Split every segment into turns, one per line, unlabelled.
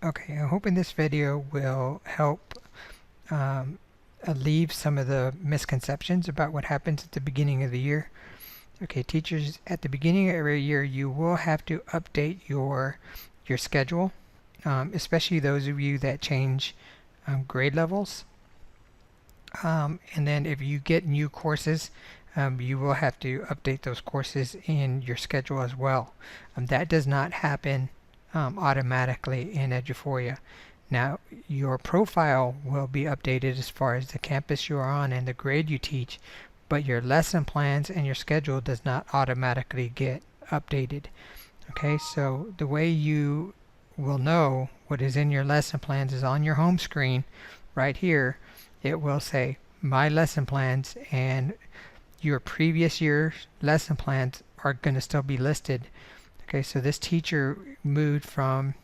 Okay, I'm hoping this video will help alleviate some of the misconceptions about what happens at the beginning of the year. Okay, teachers, at the beginning of every year, you will have to update your schedule, especially those of you that change grade levels. And then if you get new courses, you will have to update those courses in your schedule as well. That does not happen automatically in Eduphoria. Now, your profile will be updated as far as the campus you are on and the grade you teach, but your lesson plans and your schedule does not automatically get updated. Okay, so the way you will know what is in your lesson plans is on your home screen right here. It will say my lesson plans, and your previous year's lesson plans are going to still be listed. Okay, so this teacher moved from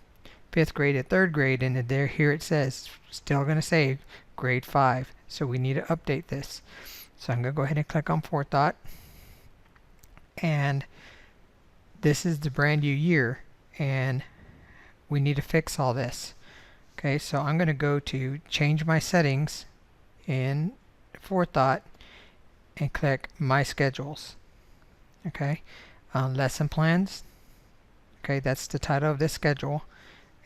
5th grade to 3rd grade, and there here it says still going to say grade 5. So we need to update this. So I'm going to go ahead and click on Forethought, and this is the brand new year, and we need to fix all this. Okay, so I'm going to go to change my settings in Forethought and click my schedules. Okay, lesson plans. Okay, that's the title of this schedule,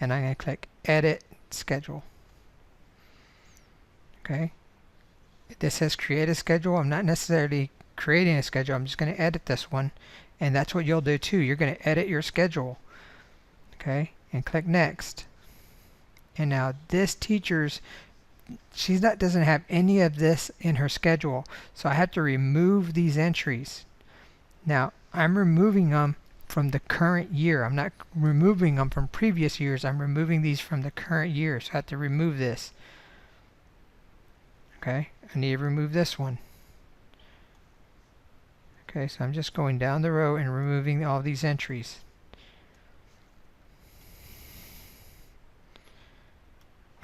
and I'm going to click edit schedule. Okay, this says create a schedule. I'm not necessarily creating a schedule, I'm just going to edit this one, and that's what you'll do too. You're going to edit your schedule. Okay, and click next. And now this teacher's, doesn't have any of this in her schedule, so I have to remove these entries. Now I'm removing them from the current year. I'm not removing them from previous years. I'm removing these from the current year, so I have to remove this. Okay, I need to remove this one. Okay, so I'm just going down the row and removing all these entries.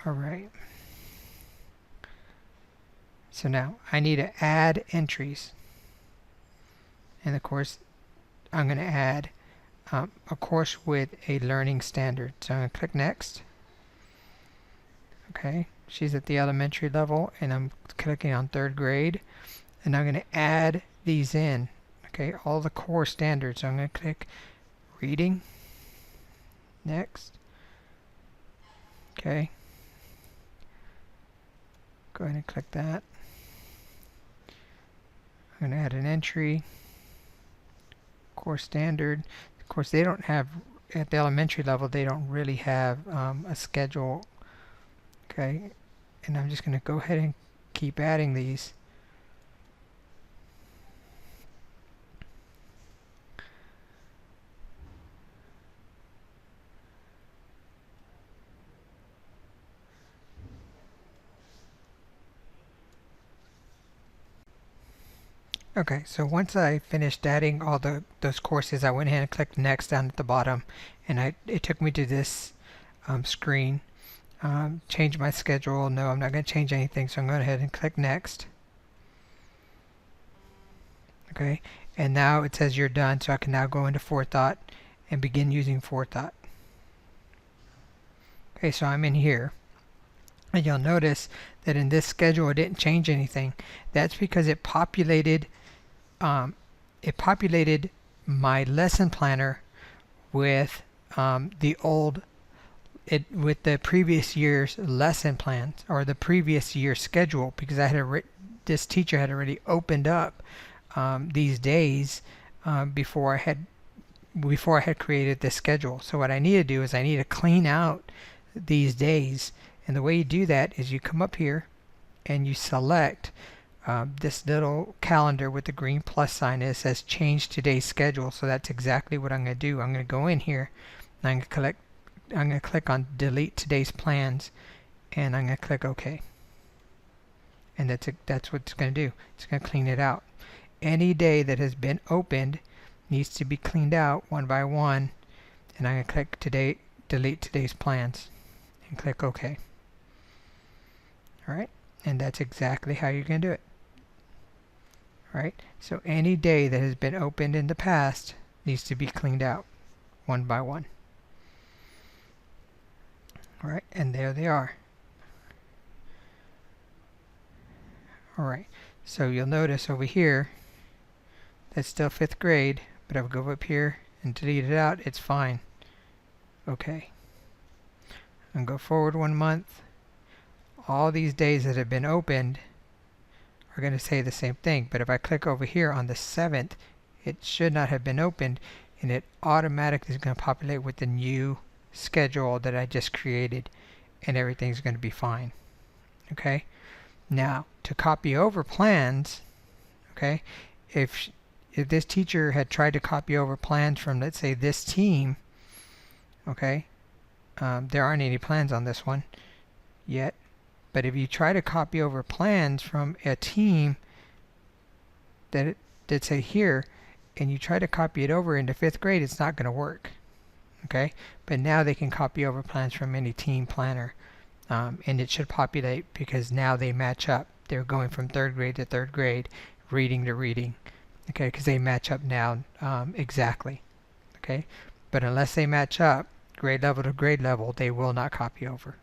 Alright. So now I need to add entries. And of course, I'm going to add a course with a learning standard. So I'm going to click next. Okay, she's at the elementary level, and I'm clicking on 3rd grade. And I'm going to add these in. Okay, all the core standards. So I'm going to click reading. Next. Okay. Go ahead and click that. I'm going to add an entry. Core standard. Of course, they don't have, at the elementary level, they don't really have a schedule. Okay, and I'm just going to go ahead and keep adding these. Okay, so once I finished adding all those courses, I went ahead and clicked next down at the bottom, and it took me to this screen. Change my schedule. No, I'm not going to change anything, so I'm going to go ahead and click next. Okay, and now it says you're done, so I can now go into Forethought and begin using Forethought. Okay, so I'm in here, and you'll notice that in this schedule it didn't change anything. That's because it populated my lesson planner with with the previous year's lesson plans, or the previous year's schedule, because this teacher had already opened up these days before I had created this schedule. So what I need to do is I need to clean out these days, and the way you do that is you come up here and you select this little calendar with the green plus sign. It says change today's schedule, so that's exactly what I'm going to do. I'm going to go in here and I'm going to click on delete today's plans, and I'm going to click OK. And that's what it's going to do. It's going to clean it out. Any day that has been opened needs to be cleaned out one by one, and I'm going to click delete today's plans and click OK. Alright, and that's exactly how you're going to do it. Alright, so any day that has been opened in the past needs to be cleaned out one by one. Alright, and there they are. Alright, so you'll notice over here that's still 5th grade, but if I go up here and delete it out, it's fine. Okay. And go forward 1 month. All these days that have been opened are going to say the same thing, but if I click over here on the 7th, it should not have been opened, and it automatically is going to populate with the new schedule that I just created, and everything's going to be fine. Okay. Now, to copy over plans, okay, if this teacher had tried to copy over plans from, let's say, this team, okay, there aren't any plans on this one yet, but if you try to copy over plans from a team that say here, and you try to copy it over into 5th grade, it's not going to work. Okay, but now they can copy over plans from any team planner, and it should populate because now they match up. They're going from 3rd grade to 3rd grade, reading to reading. Okay, because they match up now exactly. Okay, but unless they match up grade level to grade level, they will not copy over.